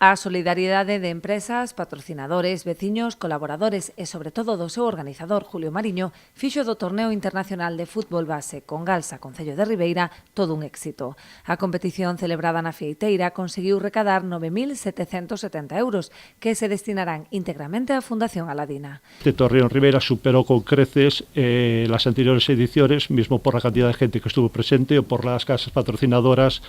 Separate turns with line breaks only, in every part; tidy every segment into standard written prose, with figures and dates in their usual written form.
A solidariedade de empresas, patrocinadores, veciños, colaboradores e, sobre todo, do seu organizador, Julio Mariño, fixo do Torneo Internacional de Fútbol Base Congalsa, Concello de Ribeira, todo un éxito. A competición celebrada na Fieiteira conseguiu recadar 9.770 euros, que se destinarán íntegramente á Fundación Aladina.
Este torneo en Ribeira superó con creces las anteriores ediciones, mismo por la cantidad de gente que estuvo presente o por las casas patrocinadoras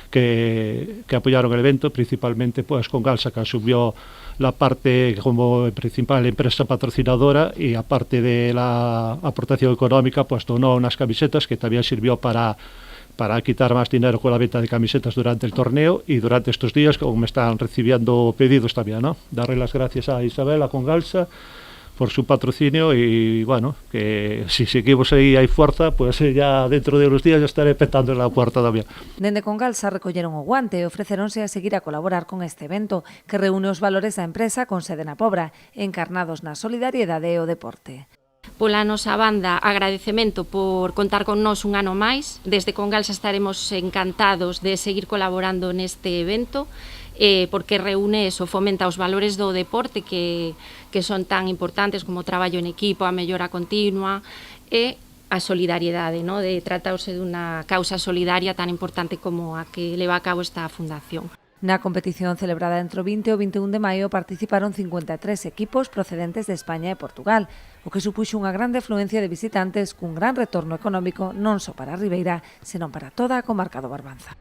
que apoyaron el evento, principalmente pues Congalsa, que asumió la parte como principal empresa patrocinadora, y aparte de la aportación económica pues donó unas camisetas que también sirvió para quitar más dinero con la venta de camisetas durante el torneo y durante estos días, como me están recibiendo pedidos también, ¿no? Darle las gracias a Isabel, a Congalsa, por su patrocinio, y bueno, que si seguimos aí hai fuerza, pues ya dentro de unos días ya estaré petando en la puerta tamén.
Dende Congalsa recolleron o guante e ofreceronse a seguir a colaborar con este evento, que reúne os valores da empresa con sede na Pobra, encarnados na solidariedade e o deporte.
Pola nosa banda, agradecemento por contar con nós un ano máis. Desde Congalsa estaremos encantados de seguir colaborando neste evento, porque reúne eso, fomenta os valores do deporte que son tan importantes como o traballo en equipo, a mellora continua e a solidariedade, ¿no? De tratarse dunha causa solidaria tan importante como a que leva a cabo esta fundación.
Na competición celebrada entre o 20 e o 21 de maio participaron 53 equipos procedentes de España e Portugal, o que supuxo unha grande afluencia de visitantes cun gran retorno económico non só para Ribeira, senón para toda a comarca do Barbanza.